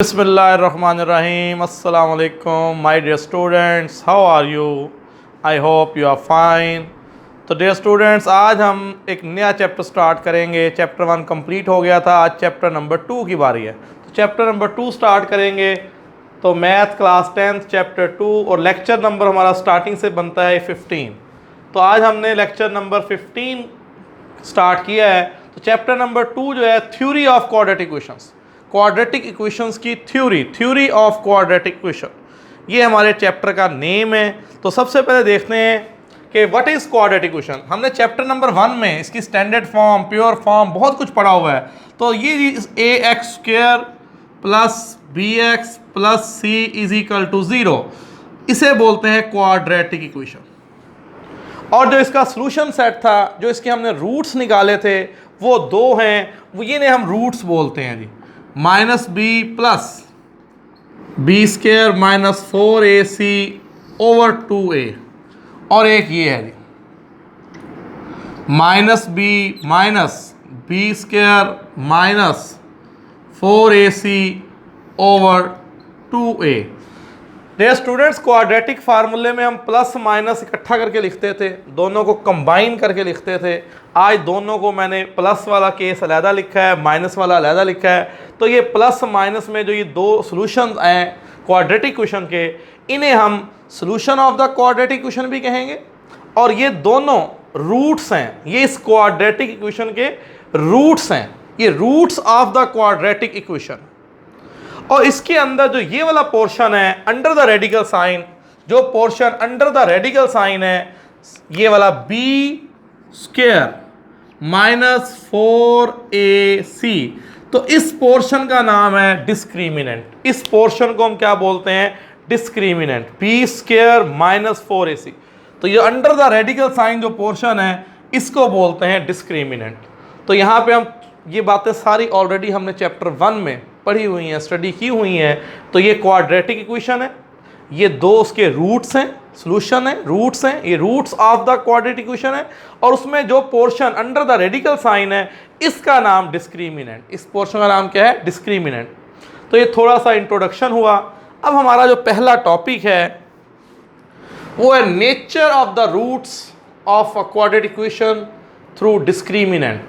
Bismillahirrahmanirrahim. Assalamu alaikum, my dear students. How are you? I hope you are fine. तो dear students, आज हम एक नया chapter start करेंगे. चैप्टर 1 कंप्लीट हो गया था. आज चैप्टर नंबर 2 की बारी है. तो चैप्टर नंबर 2 स्टार्ट करेंगे. तो मैथ क्लास 10 चैप्टर 2 और लेक्चर नंबर हमारा स्टार्टिंग से बनता है 15. तो आज हमने लेक्चर नंबर 15 स्टार्ट किया है. तो चैप्टर नंबर 2 जो है theory of quadratic equations, quadratic equations की थ्योरी ऑफ क्वाड्रेटिक इक्वेशन, ये हमारे चैप्टर का नेम है. तो सबसे पहले देखते हैं कि व्हाट इज़ क्वाड्रेटिक इक्वेशन. हमने चैप्टर नंबर 1 में इसकी स्टैंडर्ड फॉर्म, प्योर फॉर्म, बहुत कुछ पढ़ा हुआ है. तो ये ax² plus bx plus c is equal to 0, इसे बोलते हैं क्वाड्रेटिक इक्वेशन. और जो इसका सॉल्यूशन सेट था, जो इसके हमने रूट्स निकाले थे, वो दो हैं. वो ये हम रूट्स बोलते हैं जी. -b plus b² minus 4ac over 2a, और एक ये है जी -b minus b² minus 4ac over 2a. Dear students, quadratic फार्मूले में हम प्लस माइनस इकट्ठा करके लिखते थे, दोनों को कंबाइन करके लिखते थे. आज दोनों को मैंने प्लस वाला केस अलहदा लिखा है, माइनस वाला अलहदा लिखा है. तो ये प्लस माइनस में जो ये दो सॉल्यूशन हैं क्वाड्रेटिक इक्वेशन के, इन्हें हम solution of the quadratic equation भी कहेंगे. और ये दोनों रूट्स हैं, ये इस क्वाड्रेटिक इक्वेशन के रूट्स हैं. ये roots of the quadratic equation. और इसके अंदर जो ये वाला पोर्शन है अंडर द रेडिकल साइन, जो portion under the radical sign है, ये वाला b² माइनस 4ac, तो इस पोर्शन का नाम है डिस्क्रिमिनेंट. इस पोर्शन को हम क्या बोलते हैं? डिस्क्रिमिनेंट. b² minus 4ac. तो ये अंडर द रेडिकल साइन जो पोर्शन है, इसको बोलते हैं डिस्क्रिमिनेंट. तो यहाँ पे हम ये बातें सारी ऑलरेडी हमने चैप्टर 1 में पढ़ी हुई हैं, स्टडी की हुई हैं. तो ये क्वाड्रेटिक इक्वेशन है, ये दो उसके रूट्स हैं, सॉल्यूशन है, रूट्स हैं, ये roots of the quadratic equation है. और उसमें जो portion under the radical sign है, इसका नाम डिस्क्रिमिनेंट. इस पोर्शन का नाम क्या है? डिस्क्रिमिनेंट. तो ये थोड़ा सा इंट्रोडक्शन हुआ. अब हमारा जो पहला टॉपिक है वो है nature of the roots of a quadratic equation through discriminant.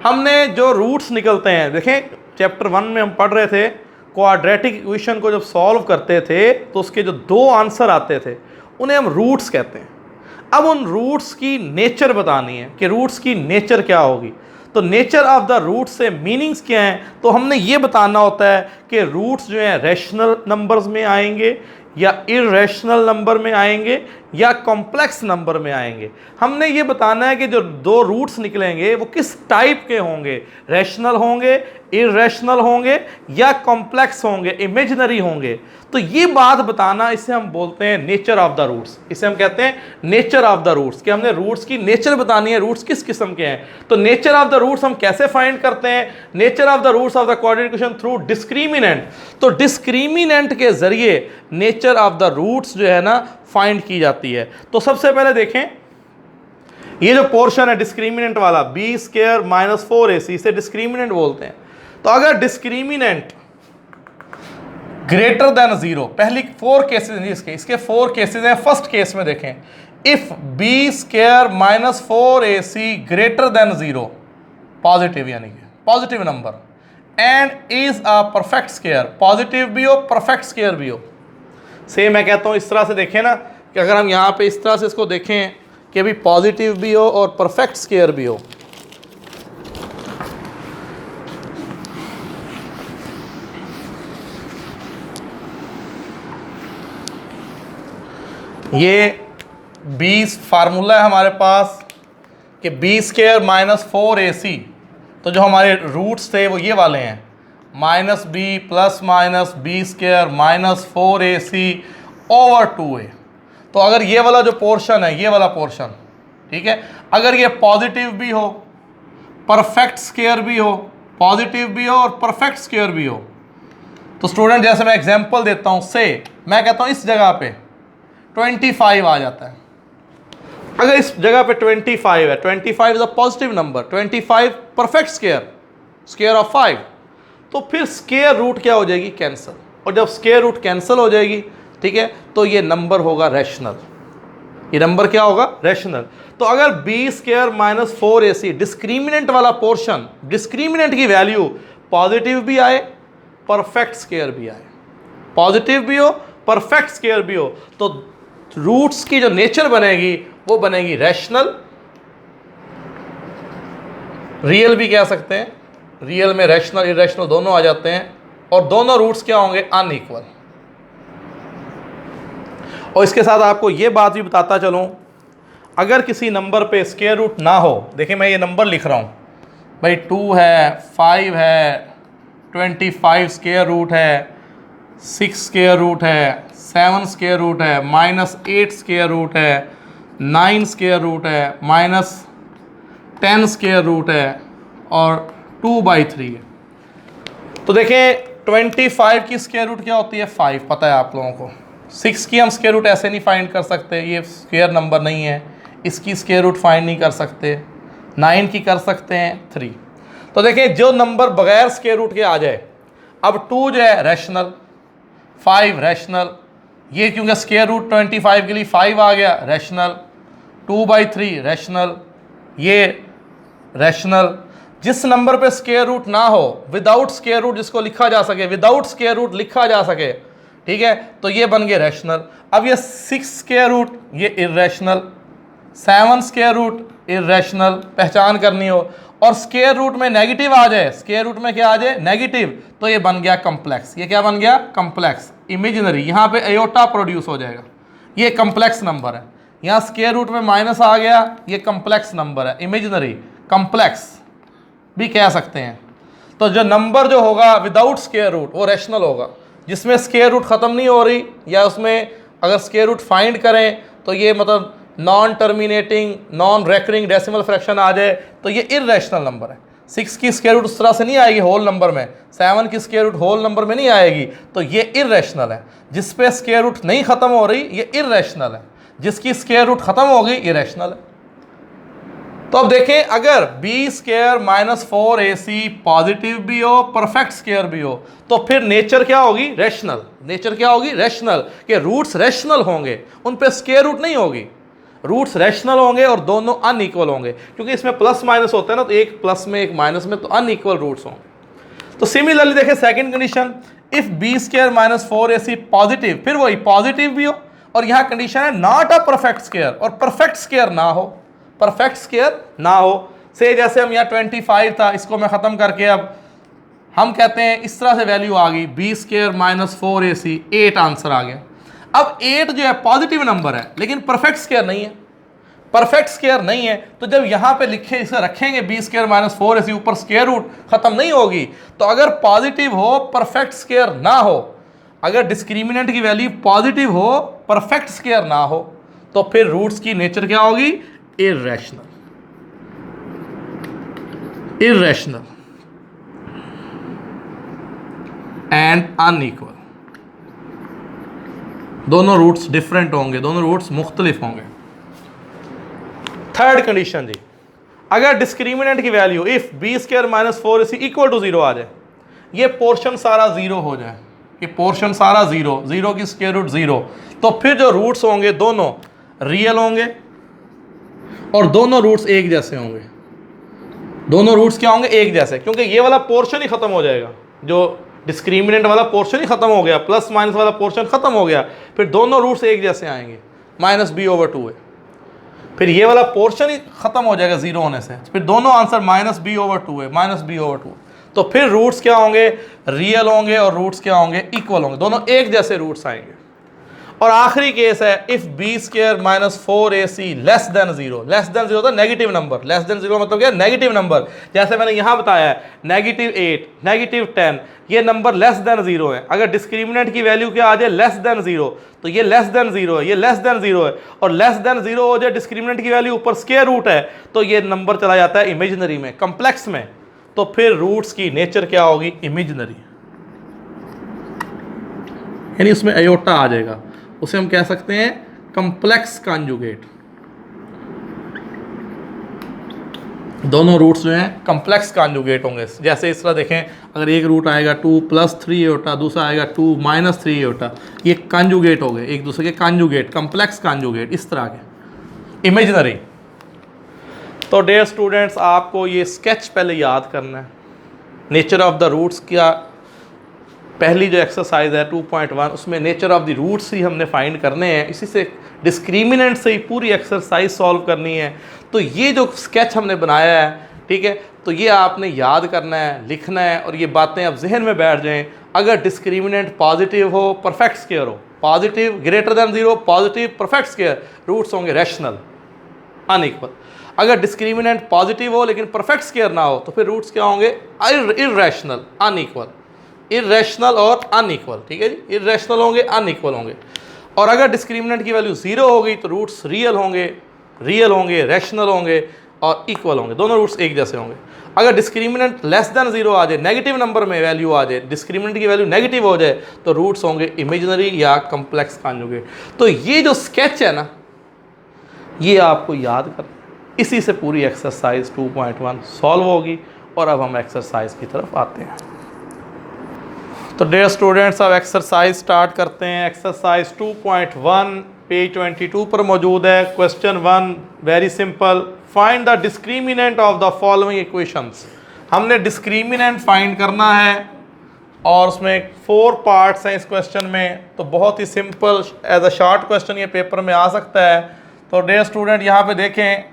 हमने जो रूट्स निकलते हैं, देखें चैप्टर 1 में हम पढ़ रहे थे, क्वाड्रेटिक इक्वेशन को जब सॉल्व करते थे तो उसके जो दो आंसर आते थे उन्हें हम रूट्स कहते हैं. अब उन रूट्स की नेचर बतानी है कि रूट्स की नेचर क्या होगी. तो नेचर ऑफ द रूट्स से मीनिंग्स क्या हैं, तो हमने ये बताना होता है कि रूट्स जो हैं रैशनल नंबर्स में आएंगे या इररेशनल नंबर में आएंगे या कॉम्प्लेक्स नंबर में आएंगे. हमने ये बताना है कि जो दो रूट्स निकलेंगे वो किस टाइप के होंगे, रैशनल होंगे, इररेशनल होंगे या कॉम्प्लेक्स होंगे, इमेजिनरी होंगे. तो ये बात बताना, इसे हम बोलते हैं नेचर ऑफ द रूट्स. इसे हम कहते हैं नेचर ऑफ द रूट्स, कि हमने रूट्स की नेचर बतानी है, रूट्स किस किस्म के हैं. तो नेचर ऑफ द रूट्स हम कैसे फाइंड करते हैं? Nature of the roots of the quadratic equation through discriminant. तो डिस्क्रिमिनेंट के जरिए नेचर ऑफ द रूट्स जो है ना फाइंड की जाती है. तो सबसे पहले देखें, ये जो पोर्शन है डिस्क्रिमिनेंट वाला b² माइनस 4ac, इसे डिस्क्रिमिनेंट बोलते हैं. तो अगर डिस्क्रिमिनेंट ग्रेटर देन 0, पहली 4 केसेस हैं इसके 4 केसेस हैं. फर्स्ट केस में देखें, if b² minus 4ac greater than 0, positive यानी कि positive number, and is a perfect square, positive भी हो परफेक्ट स्क्वायर भी हो. से मैं कहता हूँ इस तरह से देखें ना, कि अगर हम यहाँ पे इस तरह से इसको देखें कि अभी पॉजिटिव भी हो और परफेक्ट स्क्वायर भी हो, ये 20 फार्मूला है हमारे पास कि b² माइनस 4ac. तो जो हमारे रूट्स थे वो ये वाले हैं, -b plus minus b² minus 4ac over 2a. तो अगर ये वाला जो पोर्शन है, ये वाला पोर्शन, ठीक है, अगर ये पॉजिटिव भी हो, परफेक्ट स्क्वायर भी हो, पॉजिटिव भी हो और परफेक्ट स्क्वायर भी हो, तो स्टूडेंट जैसे मैं एग्जांपल देता हूँ, से मैं कहता हूँ इस जगह पे 25 आ जाता है. अगर इस जगह पे 25 है, 25 is a positive number, 25 perfect square, square of 5. तो फिर स्क्वायर रूट क्या हो जाएगी, कैंसिल। और जब स्क्वायर रूट कैंसिल हो जाएगी, ठीक है, तो ये नंबर होगा रैशनल। ये नंबर क्या होगा, रैशनल। तो अगर B square minus 4ac discriminant वाला पोर्शन, डिस्क्रिमिनेंट की वैल्यू पॉजिटिव भी आए, परफेक्ट स्क्वायर भी आए, पॉजिटिव भी हो, परफेक्ट स्क्वायर भी हो, तो रूट्स की जो नेचर बनेगी वो बनेगी रैशनल। रियल भी कह सकते हैं, रियल में रैशनल इरेशनल दोनों आ जाते हैं, और दोनों रूट्स क्या होंगे, अनइक्वल। और इसके साथ आपको ये बात भी बताता चलूं, अगर किसी नंबर पे स्क्वायर रूट ना हो, देखिए मैं ये नंबर लिख रहा हूं भाई, 2 है, 5 है, 25 स्क्वायर रूट है, 6 स्क्वायर रूट है, 7 स्क्वायर रूट है, -8 स्क्वायर रूट है, 9 स्क्वायर रूट है, -10 स्क्वायर रूट है, और 2/3 है। तो देखें 25 की स्क्वायर रूट क्या होती है, 5, पता है आप लोगों को। 6 की हम स्क्वायर रूट ऐसे नहीं फाइंड कर सकते, ये स्क्वायर नंबर नहीं है, इसकी स्क्वायर रूट फाइंड नहीं कर सकते। 9 की कर सकते हैं, 3। तो देखें जो नंबर बगैर स्क्वायर रूट के आ जाए, अब 2 जो है रैशनल, 5 रैशनल, ये क्योंकि स्क्वायर रूट 25 के लिए 5 आ गया, रैशनल। 2/3 रैशनल, ये रैशनल। जिस नंबर पे स्क्वायर रूट ना हो, विदाउट स्क्वायर रूट जिसको लिखा जा सके, विदाउट स्क्वायर रूट लिखा जा सके, ठीक है, तो ये बन गए रैशनल। अब ये 6 स्क्वायर रूट, ये इर्रेशनल, 7 स्क्वायर रूट इर्रेशनल, पहचान करनी हो, और स्क्वायर रूट में नेगेटिव आ जाए, स्क्वायर रूट में क्या आ जाए, नेगेटिव, तो ये बन गया कम्प्लेक्स। ये क्या बन गया, कम्प्लेक्स, इमेजिनरी। यहाँ पे एयोटा प्रोड्यूस हो जाएगा, ये कम्प्लेक्स नंबर है। यहाँ स्क्वायर रूट में माइनस आ गया, ये कम्प्लेक्स नंबर है, इमेजिनरी, कम्प्लेक्स भी कह सकते हैं। तो जो नंबर जो होगा विदाउट स्क्वायर रूट वो रैशनल होगा, जिसमें स्क्वायर रूट ख़त्म नहीं हो रही, या उसमें अगर स्क्वायर रूट फाइंड करें तो ये मतलब non terminating, non recurring decimal fraction आ जाए, तो ये इर्रेशनल नंबर है। 6 की स्क्वायर रूट उस तरह से नहीं आएगी होल नंबर में, 7 की स्क्वायर रूट होल नंबर में नहीं आएगी, तो ये इर्रेशनल है। जिस पे स्क्वायर रूट नहीं ख़त्म हो रही ये इर्रेशनल है, जिसकी स्क्वायर रूट ख़त्म हो गई ये रैशनल है। तो अब देखें, अगर B square minus 4ac positive भी हो, परफेक्ट स्क्वायर भी हो, तो फिर नेचर क्या होगी, रैशनल। नेचर क्या होगी, रैशनल, के रूट्स रैशनल होंगे, उन पे स्क्वायर रूट नहीं होगी, रूट्स रैशनल होंगे और दोनों अनइक्वल होंगे, क्योंकि इसमें प्लस माइनस होता है ना, तो एक प्लस में एक माइनस में, तो अनइक्वल रूट्स होंगे। तो सिमिलरली देखें second condition, if B square minus 4ac positive, फिर वही पॉजिटिव भी हो, और यहाँ कंडीशन है नॉट अ परफेक्ट स्क्वायर, और परफेक्ट स्क्वायर ना हो, परफेक्ट स्क्वायर ना हो। से जैसे हम यहाँ 25 था, इसको मैं ख़त्म करके अब हम कहते हैं इस तरह से वैल्यू आ गई, b square minus 4ac, 8 answer आ गया। अब 8 जो है पॉजिटिव नंबर है, लेकिन परफेक्ट स्क्वायर नहीं है, परफेक्ट स्क्वायर नहीं है, तो जब यहाँ पे लिखे इसे रखेंगे बी स्क्वायर माइनस 4ac, ऊपर स्क्वायर रूट ख़त्म नहीं होगी, तो अगर पॉजिटिव हो, परफेक्ट स्क्वायर ना हो, अगर डिस्क्रिमिनेंट की वैल्यू पॉजिटिव हो, परफेक्ट स्क्वायर ना हो, तो फिर रूट्स की नेचर क्या होगी, इर्रेशनल, इर्रेशनल एंड अनइक्वल। दोनों रूट्स डिफरेंट होंगे, दोनों रूट्स मुख्तलिफ होंगे। थर्ड कंडीशन जी, अगर डिस्क्रिमिनेंट की value if B square minus 4ac equal to 0 आ जाए, ये पोर्शन सारा 0 हो जाए, ये पोर्शन सारा 0, 0 की स्क्वायर रूट 0, तो फिर जो रूट्स होंगे दोनों रियल होंगे, और दोनों रूट्स एक जैसे होंगे। दोनों रूट्स क्या होंगे, एक जैसे, क्योंकि ये वाला पोर्शन ही खत्म हो जाएगा, जो डिस्क्रिमिनेंट वाला पोर्शन ही खत्म हो गया, प्लस माइनस वाला पोर्शन खत्म हो गया, फिर दोनों रूट्स एक जैसे आएंगे, -b/2 है, फिर ये वाला पोर्शन ही खत्म हो जाएगा 0 होने से, फिर दोनों आंसर -b/2 है, -b/2। तो फिर रूट्स क्या होंगे, रियल होंगे, और रूट्स क्या होंगे, इक्वल होंगे, दोनों एक जैसे रूट्स आएंगे। और आखिरी केस है if B square minus 4ac less than 0, less than 0 तो नेगेटिव नंबर, लेस देन 0 मतलब क्या, नेगेटिव नंबर, जैसे मैंने यहाँ बताया है -8, -10, ये नंबर लेस देन 0 है। अगर डिस्क्रिमिनेंट की वैल्यू क्या आ जाए, लेस देन 0, तो ये लेस देन 0 है, ये लेस देन 0 है, और लेस देन 0 हो जाए, डिस्क्रिमिनेंट की वैल्यू ऊपर स्क्वायर रूट है, तो ये नंबर चला जाता है इमेजिनरी में, कम्प्लेक्स में, तो फिर रूट्स की नेचर क्या होगी, इमेजिनरी, यानी उसमें अयोटा आ जाएगा, उसे हम कह सकते हैं कम्प्लेक्स कॉन्जुगेट। दोनों रूट्स जो हैं कम्प्लेक्स कॉन्जुगेट होंगे। जैसे इस तरह देखें, अगर एक रूट आएगा 2 + 3 होता, दूसरा आएगा 2 - 3 होता, ये कॉन्जुगेट हो गए, एक दूसरे के कॉन्जुगेट, कम्प्लेक्स कॉन्जुगेट, इस तरह के इमेजिनरी। तो डियर स्टूडेंट्स, आपको ये स्केच पहले याद करना है। नेचर ऑफ द रूट्स क्या, पहली जो एक्सरसाइज है 2.1 उसमें नेचर ऑफ द रूट्स ही हमने फाइंड करने हैं, इसी से डिस्क्रिमिनेंट से ही पूरी एक्सरसाइज सॉल्व करनी है। तो ये जो स्केच हमने बनाया है, ठीक है, तो ये आपने याद करना है, लिखना है, और ये बातें अब जहन में बैठ जाएं। अगर डिस्क्रिमिनेंट पॉजिटिव हो, परफेक्ट स्क्वायर हो, positive greater than 0, positive perfect square, roots होंगे रैशनल अनइक्वल। अगर डिस्क्रिमिनेंट पॉजिटिव हो लेकिन परफेक्ट स्क्वायर ना हो, तो फिर रूट्स क्या होंगे, इर्रेशनल अनइक्वल, इर्रेशनल और अनइक्वल, ठीक है जी, इर्रेशनल होंगे, अनइक्वल होंगे। और अगर डिस्क्रिमिनेंट की वैल्यू 0 हो गई तो रूट्स रियल होंगे, रैशनल होंगे और इक्वल होंगे, दोनों रूट्स एक जैसे होंगे। अगर डिस्क्रिमिनेंट लेस देन 0 आ जाए, नेगेटिव नंबर में वैल्यू आ जाए, डिस्क्रिमिनेंट की वैल्यू नेगेटिव हो जाए, तो रूट्स होंगे इमेजिनरी या कम्प्लेक्स कॉन्जुगेट। तो ये जो स्केच है ना, ये आपको याद कर, इसी से पूरी एक्सरसाइज 2.1 सॉल्व होगी। और अब हम एक्सरसाइज की तरफ आते हैं। तो डियर स्टूडेंट्स, अब एक्सरसाइज स्टार्ट करते हैं। एक्सरसाइज 2.1 पेज 22 पर मौजूद है। Question 1 very simple, find the discriminant of the following equations. हमने डिस्क्रिमिनेंट फाइंड करना है और उसमें 4 पार्ट्स हैं इस क्वेश्चन में। तो बहुत ही simple, as a short question ये पेपर में आ सकता है। तो डियर स्टूडेंट, यहाँ पे देखें,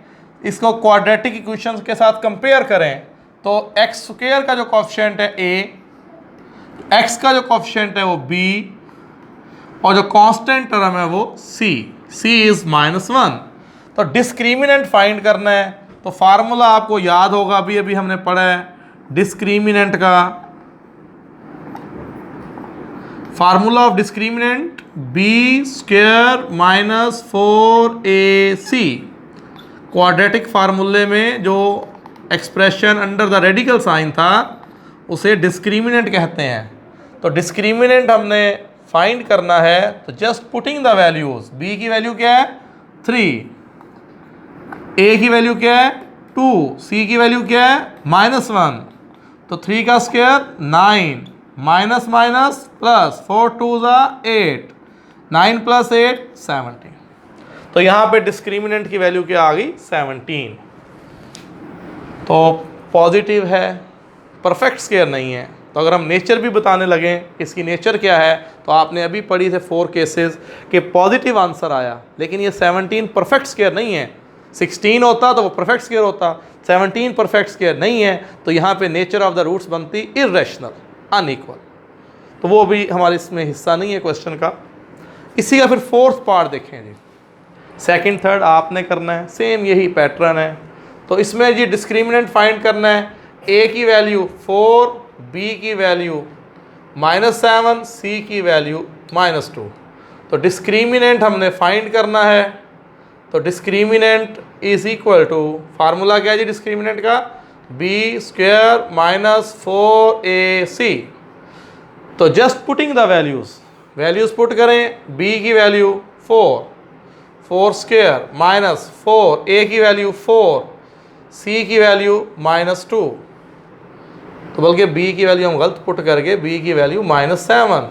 इसको क्वाड्रेटिक इक्वेशंस के साथ कंपेयर करें तो x² का जो कोएफिशिएंट है a, x का जो कोएफिशिएंट है वो b, और जो कांस्टेंट टर्म है वो c इज -1। तो डिस्क्रिमिनेंट फाइंड करना है। तो फार्मूला आपको याद होगा, अभी हमने पढ़ा है डिस्क्रिमिनेंट का। Formula of discriminant b² - 4ac। Quadratic फार्मूले में जो expression under the radical sign था उसे डिस्क्रिमिनेंट कहते हैं। तो डिस्क्रिमिनेंट हमने फाइंड करना है, तो just putting the values, b की वैल्यू क्या है 3, a की वैल्यू क्या है 2, c की वैल्यू क्या है -1। तो 3 का स्क्वायर 9, माइनस माइनस प्लस, 4 2 8, 9 + 8 17। तो यहाँ पे डिस्क्रिमिनेंट की वैल्यू क्या आ गई 17। तो पॉजिटिव है, परफेक्ट स्क्वायर नहीं है। तो अगर हम नेचर भी बताने लगें, इसकी नेचर क्या है, तो आपने अभी पढ़ी थे 4 केसेस के पॉजिटिव आंसर आया, लेकिन ये 17 परफेक्ट स्क्वायर नहीं है। 16 होता तो वो परफेक्ट स्क्वायर होता, 17 परफेक्ट स्क्वायर नहीं है। तो यहाँ पे नेचर ऑफ द रूट्स बनती इर्रेशनल अनइक्वल। तो वो भी हमारे इसमें हिस्सा नहीं है क्वेश्चन का। इसी का फिर 4th पार्ट देखें जी, 2nd 3rd आपने करना है, सेम यही पैटर्न है। तो इसमें जी डिस्क्रिमिनेंट फाइंड करना है, a की वैल्यू 4, b की वैल्यू -7, c की वैल्यू -2। तो डिस्क्रिमिनेंट हमने फाइंड करना है। तो discriminant is equal to, formula क्या है जी डिस्क्रिमिनेंट का, b² - 4ac। तो just putting the values put करें, b की वैल्यू 4, 4² -4, a की वैल्यू 4, c की वैल्यू -2। तो बल्कि b की वैल्यू हम गलत पुट करके b की वैल्यू -7,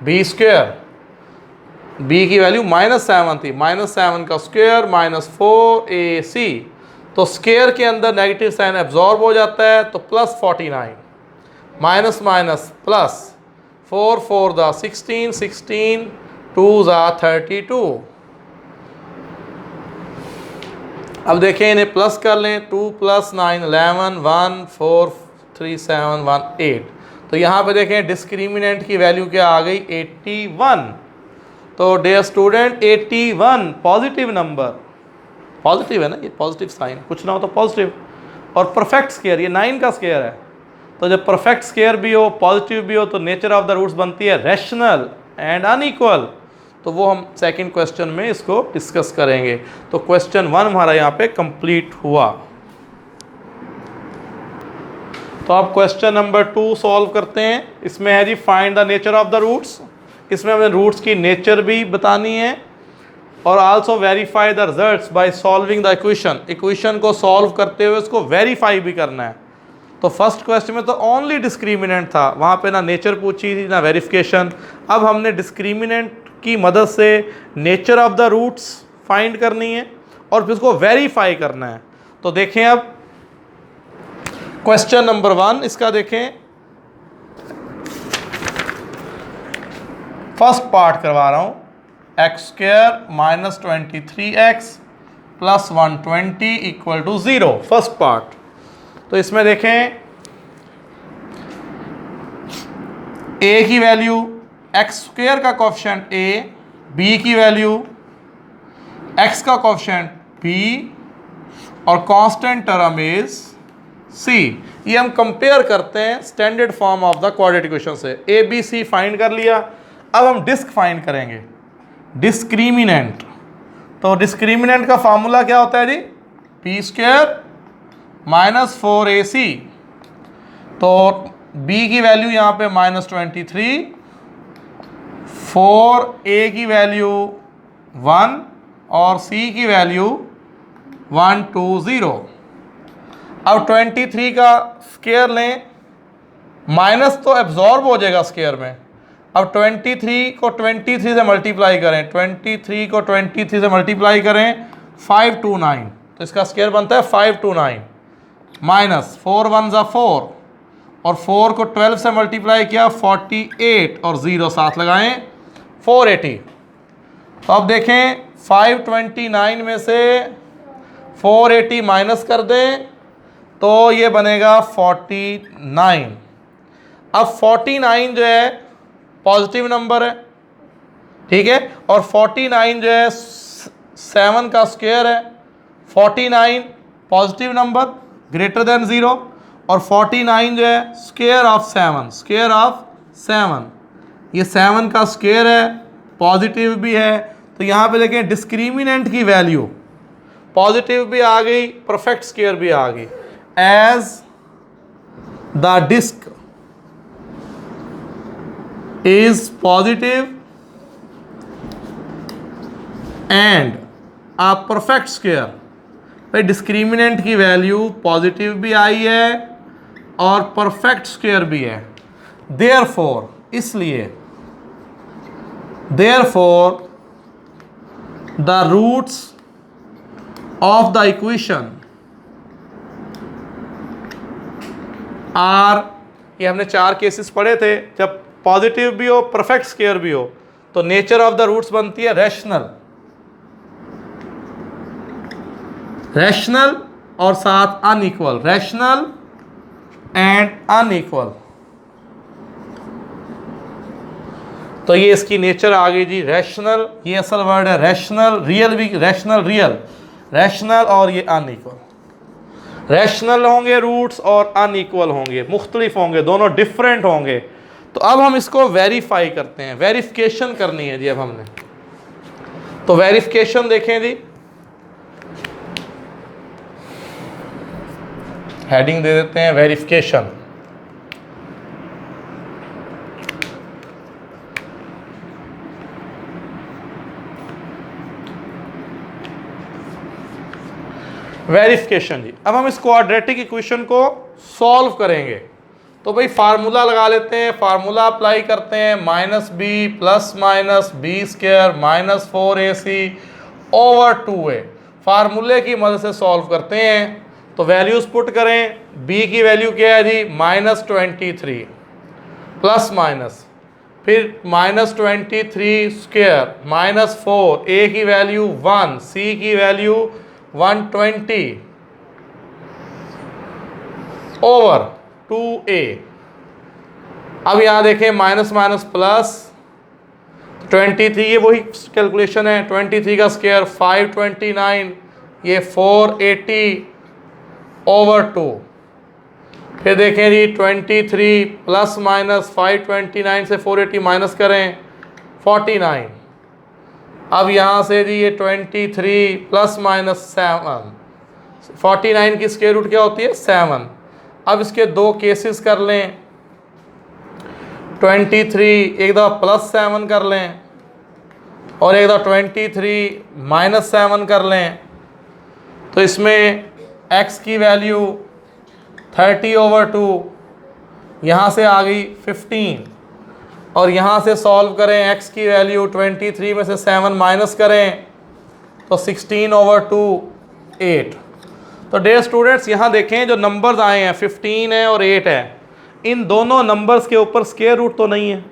b², b की वैल्यू -7 थी, -7 का स्क्वायर -4ac। तो स्क्वायर के अंदर नेगेटिव साइन एब्जॉर्ब हो जाता है, तो +49, माइनस माइनस प्लस, 4 4 16, 16 2 32। अब देखें, इन्हें प्लस कर लें, 2 + 9 11, 1 4 3 7 1 8। तो यहाँ पे देखें डिस्क्रिमिनेंट की वैल्यू क्या आ गई 81। तो dear student 81 positive number, positive है ना, ये पॉजिटिव साइन, कुछ ना हो तो पॉजिटिव, और परफेक्ट स्क्वायर, ये 9 का स्क्वायर है। तो जब परफेक्ट स्क्वायर भी हो, पॉजिटिव भी हो, तो नेचर ऑफ द रूट्स बनती है रैशनल एंड अनइक्वल। तो वो हम सेकंड क्वेश्चन में इसको डिस्कस करेंगे। तो क्वेश्चन 1 हमारा यहाँ पे कंप्लीट हुआ। तो अब क्वेश्चन नंबर 2 सॉल्व करते हैं। इसमें है जी find the nature of the roots. इसमें हमें रूट्स की नेचर भी बतानी है और also verify the results by solving the equation, equation को सॉल्व करते हुए उसको वेरीफाई भी करना है। तो फर्स्ट क्वेश्चन में तो ओनली डिस्क्रिमिनेंट था, वहाँ पे ना नेचर पूछी थी ना वेरिफिकेशन। अब हमने डिस्क्रिमिनेंट की मदद से nature of the roots find करनी है और फिर उसको वेरीफाई करना है। तो देखें अब क्वेश्चन नंबर 1 इसका देखें, फर्स्ट पार्ट करवा रहा हूँ, X square minus 23x plus 120 equal to 0, first part. तो इसमें देखें a की वैल्यू एक्स स्क्वायर का कोएफिशिएंट a, b की वैल्यू x का कोएफिशिएंट b और कांस्टेंट टर्म इज c। ये हम कंपेयर करते हैं standard form of the quadratic equation से। a b c फाइंड कर लिया, अब हम डिस्क फाइंड करेंगे, डिस्क्रिमिनेंट। तो डिस्क्रिमिनेंट का फार्मूला क्या होता है जी, p स्क्वायर माइनस 4ac। तो b की वैल्यू यहाँ पे माइनस 23, 4a की वैल्यू 1 और c की वैल्यू 120। अब 23 का स्क्वायर लें, माइनस तो एब्जॉर्ब हो जाएगा स्क्वायर में। अब 23 को 23 से मल्टीप्लाई करें, 23 को 23 से मल्टीप्लाई करें 529, तो इसका स्क्वायर बनता है 529 माइनस 4 1 ज़ा 4 और 4 को 12 से मल्टीप्लाई किया 48 और 0 साथ लगाएं 480। तो अब देखें 529 में से 480 माइनस कर दें तो ये बनेगा 49। अब 49 जो है पॉजिटिव नंबर है, ठीक है, और 49 जो है 7 का स्क्वायर है। 49 पॉजिटिव नंबर ग्रेटर देन 0 और 49 जो है स्क्वायर ऑफ 7, स्क्वायर ऑफ 7, ये 7 का स्क्वायर है, पॉजिटिव भी है। तो यहाँ पे देखें डिस्क्रिमिनेंट की वैल्यू पॉजिटिव भी आ गई, परफेक्ट स्क्वायर भी आ गई। As the disc is positive and a perfect square, भाई डिस्क्रिमिनेंट की वैल्यू पॉजिटिव भी आई है और परफेक्ट स्क्वायर भी है। देयरफॉर, इसलिए therefore the roots of the equation are, ये हमने 4 केसेस पढ़े थे, जब पॉजिटिव भी हो परफेक्ट स्क्वायर भी हो तो नेचर ऑफ द रूट्स बनती है रैशनल, रैशनल और साथ अनइक्वल, रैशनल एंड अनइक्वल। तो ये इसकी नेचर आ गई जी, रैशनल, ये असल वर्ड है रैशनल, रियल भी रैशनल, रियल रैशनल और ये अनइक्वल। रैशनल होंगे रूट्स और अनइक्वल होंगे, मुख्तलिफ होंगे, दोनों डिफरेंट होंगे। तो अब हम इसको वेरीफाई करते हैं, वेरिफिकेशन करनी है जी। अब हमने तो वेरिफिकेशन देखें जी, हेडिंग दे देते हैं वेरिफिकेशन। वेरिफिकेशन जी, अब हम इस क्वाड्रेटिक इक्वेशन को सॉल्व करेंगे। तो भाई फार्मूला लगा लेते हैं, फार्मूला अप्लाई करते हैं, minus b plus minus b square minus 4ac over 2a। फार्मूले की मदद से सॉल्व करते हैं। तो वैल्यूज पुट करें, b की वैल्यू क्या है जी, माइनस 23 प्लस माइनस फिर माइनस 23 स्क्वायर माइनस 4, a की वैल्यू 1, c की वैल्यू 120 ओवर 2a। अब यहाँ देखें माइनस माइनस प्लस 23, ये वही कैलकुलेशन है, 23 का स्क्वायर 529, ये 480 ओवर 2। फिर देखें जी 23 प्लस माइनस 529 से 480 माइनस करें 49। अब यहाँ से जी ये 23 प्लस माइनस 7, 49 की स्क्वायर रूट क्या होती है 7। अब इसके 2 केसेस कर लें, 23 एक दफ़ा प्लस 7 कर लें और एक दफ़ा 23 माइनस 7 कर लें तो इसमें x की वैल्यू 30/2, यहाँ से आ गई 15 और यहाँ से सॉल्व करें x की वैल्यू 23 में से 7 माइनस करें तो 16/2 8। तो डियर स्टूडेंट्स यहाँ देखें जो नंबर्स आए हैं 15 है और 8 है, इन दोनों नंबर्स के ऊपर स्क्वायर रूट तो नहीं है,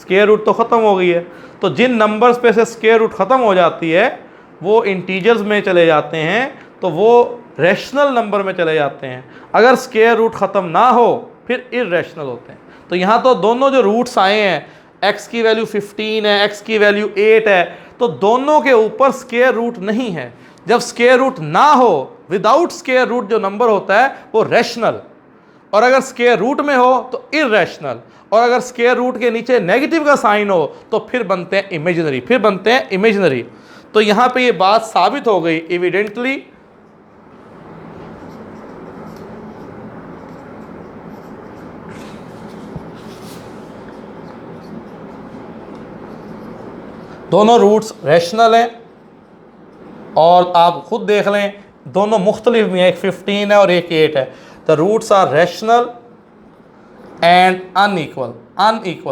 स्क्वायर रूट तो ख़त्म हो गई है। तो जिन नंबर्स पे से स्क्वायर रूट ख़त्म हो जाती है वो इंटीजर्स में चले जाते हैं, तो वो रैशनल नंबर में चले जाते हैं। अगर स्क्वायर रूट ख़त्म ना हो फिर इर्रेशनल होते हैं। तो यहाँ तो दोनों जो रूट्स आए हैं, x की वैल्यू 15 है, x की वैल्यू 8 है, तो दोनों के ऊपर स्क्वायर रूट नहीं है। जब स्क्वायर रूट ना हो, विदाउट स्क्वायर रूट जो नंबर होता है वो रैशनल, और अगर स्क्वायर रूट में हो तो इर्रेशनल, और अगर स्क्वायर रूट के नीचे नेगेटिव का साइन हो तो फिर बनते हैं इमेजिनरी, फिर बनते हैं इमेजिनरी। तो यहाँ पे ये बात साबित हो गई एविडेंटली दोनों रूट्स रैशनल हैं। और आप खुद देख लें दोनों मुख्तलिफ भी हैं, एक 15 है और एक 8 है। The roots are rational and unequal,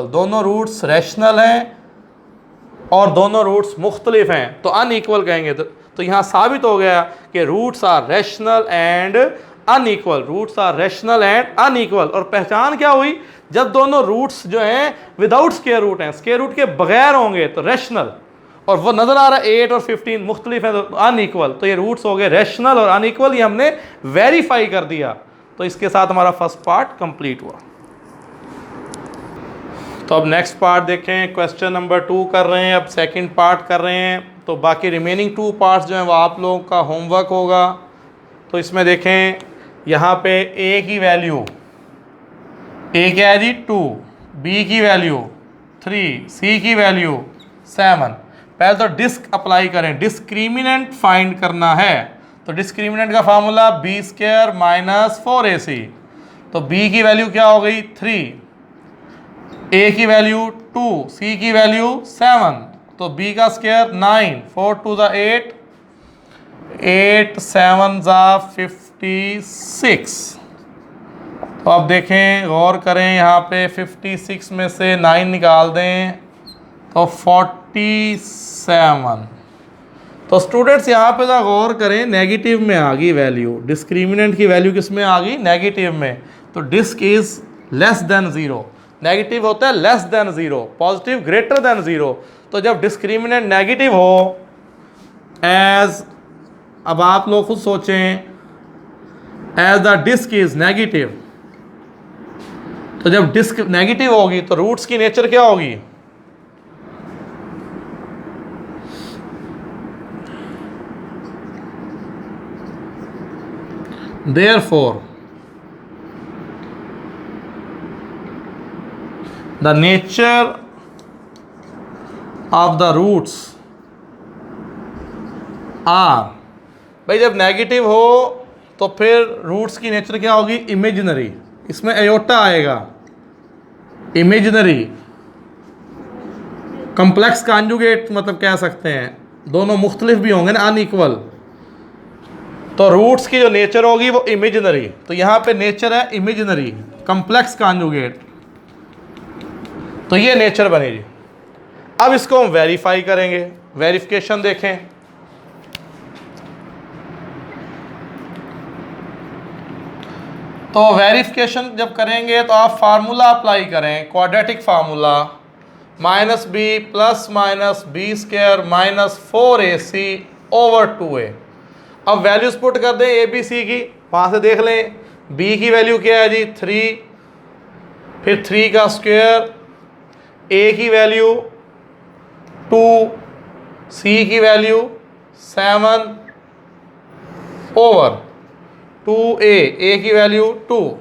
दोनों रूट्स रैशनल हैं और दोनों रूट्स मुख्तलिफ हैं, तो अनइक्वल कहेंगे। तो यहाँ साबित हो गया कि roots are rational and unequal, roots are rational and unequal. और पहचान क्या हुई, जब दोनों रूट्स जो हैं विदाउट स्क्वायर रूट हैं, स्क्वायर रूट के बगैर होंगे तो रैशनल, और वो नज़र आ रहा है 8 और 15 मुख्तलिफ हैं तो अनइक्वल, तो ये रूट्स हो गए रैशनल और अनइक्वल। ये हमने वेरीफाई कर दिया। तो इसके साथ हमारा फर्स्ट पार्ट कंप्लीट हुआ। तो अब नेक्स्ट पार्ट देखें, क्वेश्चन नंबर 2 कर रहे हैं, अब सेकंड पार्ट कर रहे हैं। तो बाकी रिमेनिंग 2 पार्ट्स जो हैं वो आप लोगों का होमवर्क होगा। तो इसमें देखें यहाँ पे a की वैल्यू, a क्या है जी 2, b की वैल्यू 3, c की वैल्यू 7। पहले तो डिस्क अप्लाई करें, डिस्क्रिमिनेंट फाइंड करना है। तो डिस्क्रिमिनेंट का फार्मूला b² माइनस 4ac। तो b की वैल्यू क्या हो गई 3, a की वैल्यू 2, c की वैल्यू 7, तो b का स्क्वायर 9, 4 2 ज़ा 8, 8 7 ज़ा 56। तो अब देखें गौर करें, यहाँ पे 56 में से 9 निकाल दें तो 47। तो स्टूडेंट्स यहाँ पे ना गौर करें, नेगेटिव में आ गई वैल्यू, डिस्क्रिमिनेंट की वैल्यू किस में आ गई, नेगेटिव में। तो disc is less than 0, negative होता है less than 0, positive greater than 0। तो जब डिस्क्रिमिनेंट नेगेटिव हो, एज, अब आप लोग खुद सोचें, as the disc is negative, तो जब डिस्क नेगेटिव होगी तो रूट्स की नेचर क्या होगी, therefore the nature of the roots are, भाई जब नेगेटिव हो तो फिर रूट्स की नेचर क्या होगी, इमेजिनरी। इसमें एयोटा आएगा, इमेजिनरी। कम्प्लेक्स कॉन्जुगेट मतलब कह सकते हैं, दोनों मुख्तलिफ भी होंगे ना, अनइक्वल। तो रूट्स की जो नेचर होगी वो इमेजिनरी। तो यहाँ पे नेचर है इमेजिनरी, कम्प्लेक्स कॉन्जुगेट, तो ये नेचर बनेगी। अब इसको हम वेरीफाई करेंगे, वेरिफिकेशन देखें। तो वेरिफिकेशन जब करेंगे तो आप फार्मूला अप्लाई करें, quadratic formula, -b plus minus b² minus 4ac/2a। अब वैल्यूज पुट कर दें a b c की, वहाँ से देख लें b की वैल्यू क्या है जी 3, फिर 3 का स्क्वायर, a की वैल्यू 2, c की वैल्यू 7/2a, a की वैल्यू 2,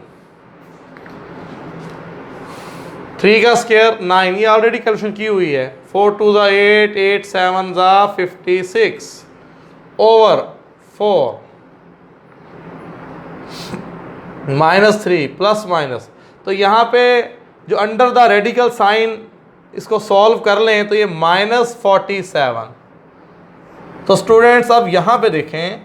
3 का स्क्वायर 9, ये ऑलरेडी कैलकुलेशन की हुई है, 4 2 ज़ा 8, 8 7 ज़ा 56/4 -3 प्लस माइनस। तो यहाँ पे जो अंडर द रेडिकल साइन इसको सॉल्व कर लें तो ये -47। तो स्टूडेंट्स अब यहाँ पे देखें,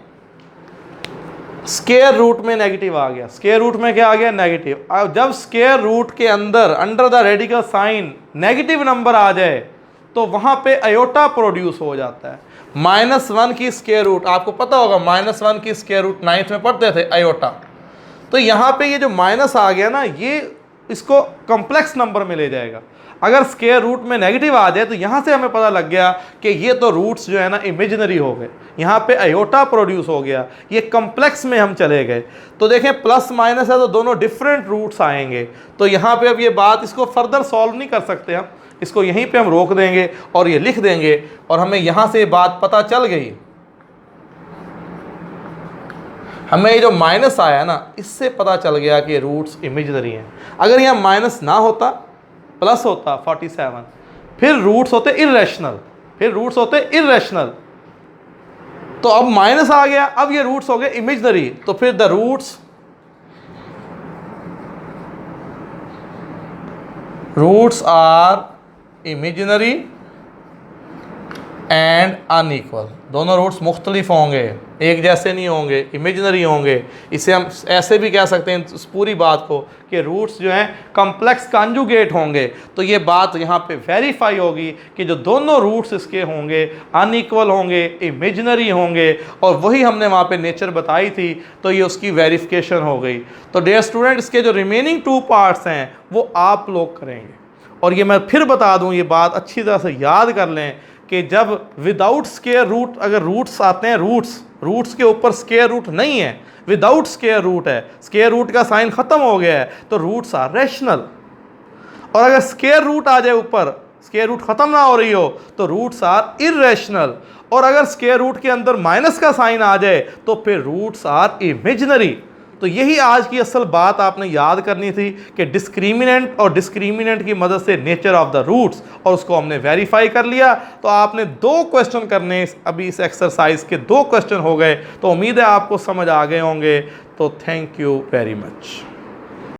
स्क्वायर रूट में नेगेटिव आ गया। स्क्वायर रूट में क्या आ गया? नेगेटिव। अब जब स्क्वायर रूट के अंदर under the radical sign negative number आ जाए तो वहाँ पे अयोटा प्रोड्यूस हो जाता है। -1 की स्क्वायर रूट, आपको पता होगा -1 की स्क्वायर रूट 9th में पढ़ते थे, अयोटा। तो यहाँ पे ये जो माइनस आ गया ना, ये इसको कॉम्प्लेक्स नंबर में ले जाएगा। अगर स्क्वायर रूट में नेगेटिव आ जाए तो यहाँ से हमें पता लग गया कि ये तो रूट्स जो है ना इमेजिनरी हो गए, यहाँ पे अयोटा प्रोड्यूस हो गया, ये कॉम्प्लेक्स में हम चले गए। तो देखें प्लस माइनस है तो दोनों डिफरेंट रूट्स आएंगे। तो यहाँ पे अब ये बात, इसको फर्दर सॉल्व नहीं कर सकते हम, इसको यहीं पे हम रोक देंगे और ये लिख देंगे और हमें यहाँ से बात पता चल गई। हमें ये जो माइनस आया ना, इससे पता चल गया कि रूट्स इमेजिनरी हैं। अगर यहाँ माइनस ना होता, प्लस होता 47, फिर रूट्स होते इर्रेशनल, तो अब माइनस आ गया, अब ये रूट्स हो गए इमेजिनरी। तो फिर the roots are imaginary and unequal. दोनों रूट्स मुख्तलिफ होंगे, एक जैसे नहीं होंगे, इमेजिनरी होंगे। इसे हम ऐसे भी कह सकते हैं इस पूरी बात को कि रूट्स जो हैं कॉम्प्लेक्स कॉन्जुगेट होंगे। तो ये बात यहाँ पे वेरीफाई होगी कि जो दोनों रूट्स इसके होंगे अनइक्वल होंगे, इमेजिनरी होंगे, और वही हमने वहाँ पे नेचर बताई थी। तो ये उसकी वेरिफिकेशन हो गई। तो डियर स्टूडेंट, इसके जो रिमेनिंग 2 पार्ट्स हैं वो आप लोग करेंगे। और ये मैं फिर बता दूँ, ये बात अच्छी तरह से याद कर लें कि जब विदाउट स्क्वायर रूट, अगर रूट्स आते हैं, रूट्स के ऊपर स्क्वायर रूट नहीं है, विदाउट स्क्वायर रूट है, स्क्वायर रूट का साइन खत्म हो गया है, तो रूट्स आर रैशनल। और अगर स्क्वायर रूट आ जाए ऊपर, स्क्वायर रूट खत्म ना हो रही हो, तो रूट्स आर इर्रेशनल। और अगर स्क्वायर रूट के अंदर माइनस का साइन आ जाए तो फिर रूट्स आर इमेजिनरी। तो यही आज की असल बात आपने याद करनी थी कि डिस्क्रिमिनेंट और डिस्क्रिमिनेंट की मदद से नेचर ऑफ द रूट्स, और उसको हमने वेरीफाई कर लिया। तो आपने 2 क्वेश्चन करने, अभी इस एक्सरसाइज के 2 क्वेश्चन हो गए। तो उम्मीद है आपको समझ आ गए होंगे। तो थैंक यू वेरी मच।